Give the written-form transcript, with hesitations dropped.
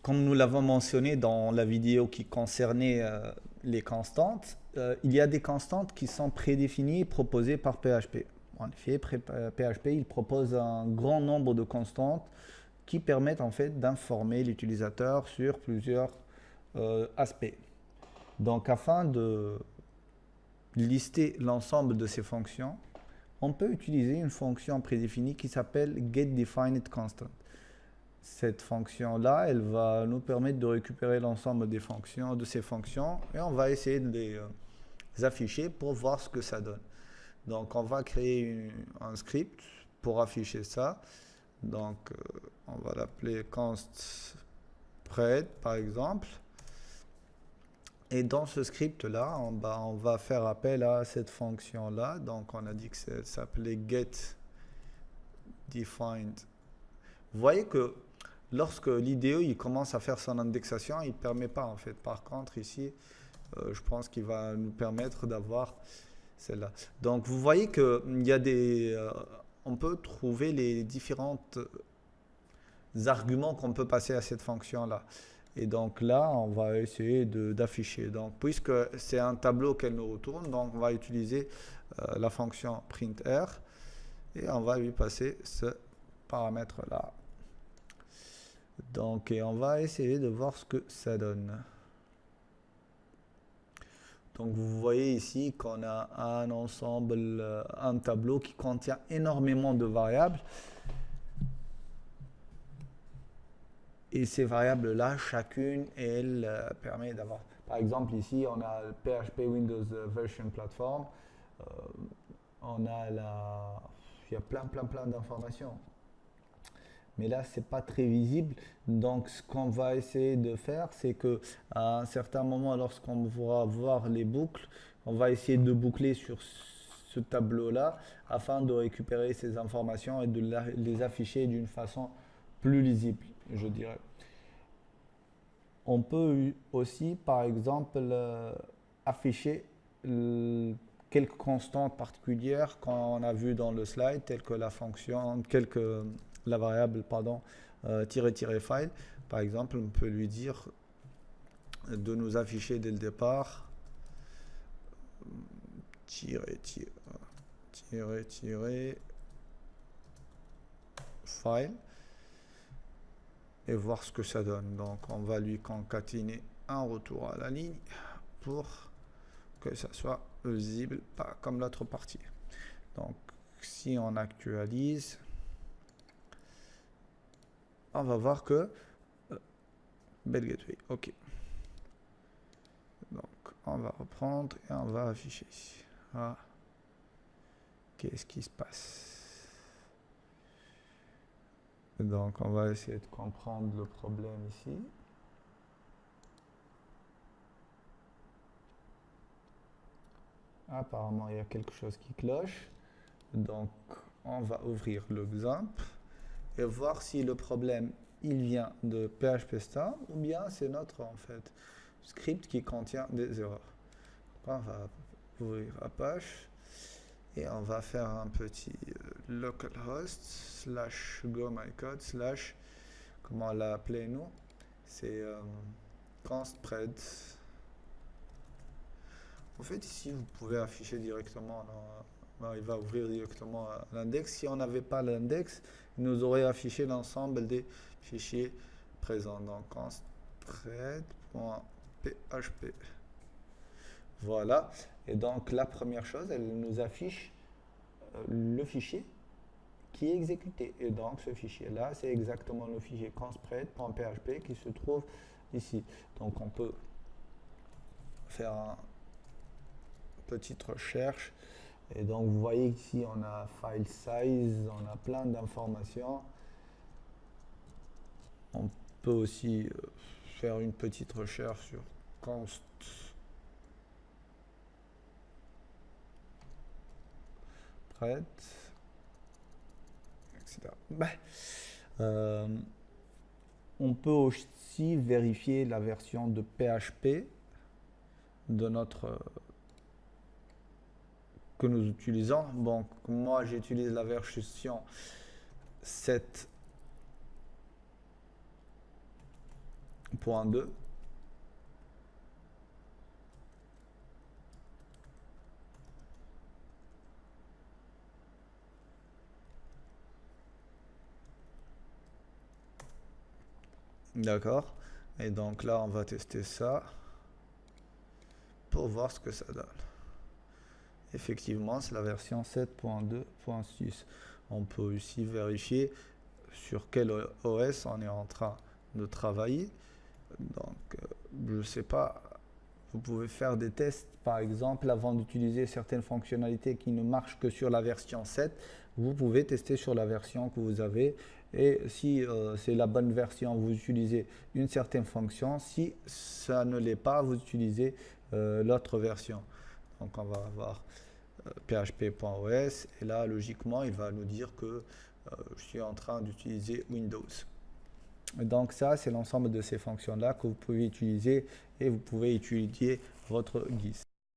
comme nous l'avons mentionné dans la vidéo qui concernait les constantes, il y a des constantes qui sont prédéfinies et proposées par PHP. En effet, PHP il propose un grand nombre de constantes qui permettent en fait d'informer l'utilisateur sur plusieurs aspects. Donc afin de lister l'ensemble de ces fonctions, on peut utiliser une fonction prédéfinie qui s'appelle getDefinedConstant. Cette fonction-là, elle va nous permettre de récupérer l'ensemble des fonctions, de ces fonctions, et on va essayer de les afficher pour voir ce que ça donne. Donc on va créer un script pour afficher ça. Donc on va l'appeler const spread par exemple. Et dans ce script-là, on va faire appel à cette fonction-là. Donc, on a dit que ça s'appelait getDefined. Vous voyez que lorsque l'IDE il commence à faire son indexation, il ne permet pas en fait. Par contre, ici, je pense qu'il va nous permettre d'avoir celle-là. Donc, vous voyez qu'il y a on peut trouver les différents arguments qu'on peut passer à cette fonction-là. Et donc là, on va essayer d'afficher. Donc, puisque c'est un tableau qu'elle nous retourne, donc on va utiliser la fonction printr et on va lui passer ce paramètre-là. Donc, et on va essayer de voir ce que ça donne. Donc, vous voyez ici qu'on a un ensemble, un tableau qui contient énormément de variables. Et ces variables-là, chacune, elle permet d'avoir... Par exemple, ici, on a le PHP Windows Version Platform. On a il y a plein d'informations. Mais là, ce n'est pas très visible. Donc, ce qu'on va essayer de faire, c'est qu'à un certain moment, lorsqu'on va voir les boucles, on va essayer de boucler sur ce tableau-là afin de récupérer ces informations et de les afficher d'une façon plus lisible, je dirais. On peut aussi, par exemple, afficher quelques constantes particulières qu'on a vues dans le slide, telles que la fonction, la variable, pardon, --file. Par exemple, on peut lui dire de nous afficher dès le départ file et voir ce que ça donne. Donc on va lui concaténer un retour à la ligne pour que ça soit visible, pas comme l'autre partie. Donc si on actualise, on va voir que belle gateway, ok. Donc on va reprendre et on va afficher ici. Ah. Qu'est-ce qui se passe? Donc on va essayer de comprendre le problème ici. Apparemment, il y a quelque chose qui cloche. Donc on va ouvrir l'exemple et voir si le problème il vient de PHP Star ou bien c'est notre en fait script qui contient des erreurs. On va ouvrir Apache. Et on va faire un petit localhost / go-my-code / comment l'appeler nous, c'est const spread. En fait ici vous pouvez afficher directement, il va ouvrir directement l'index. Si on n'avait pas l'index, il nous aurait affiché l'ensemble des fichiers présents. Donc const spread.php. Voilà. Et donc la première chose, elle nous affiche le fichier qui est exécuté. Et donc ce fichier-là, c'est exactement le fichier conspread.php qui se trouve ici. Donc on peut faire une petite recherche. Et donc vous voyez ici, on a file size, on a plein d'informations. On peut aussi faire une petite recherche sur const etc. On peut aussi vérifier la version de PHP de que nous utilisons. Donc moi j'utilise la version 7 .2. D'accord. Et donc là, on va tester ça pour voir ce que ça donne. Effectivement, c'est la version 7.2.6. On peut aussi vérifier sur quel OS on est en train de travailler. Donc, je ne sais pas, vous pouvez faire des tests, par exemple, avant d'utiliser certaines fonctionnalités qui ne marchent que sur la version 7. Vous pouvez tester sur la version que vous avez. Et si c'est la bonne version, vous utilisez une certaine fonction. Si ça ne l'est pas, vous utilisez l'autre version. Donc, on va avoir php.os. Et là, logiquement, il va nous dire que je suis en train d'utiliser Windows. Donc ça, c'est l'ensemble de ces fonctions-là que vous pouvez utiliser et vous pouvez étudier votre GIS.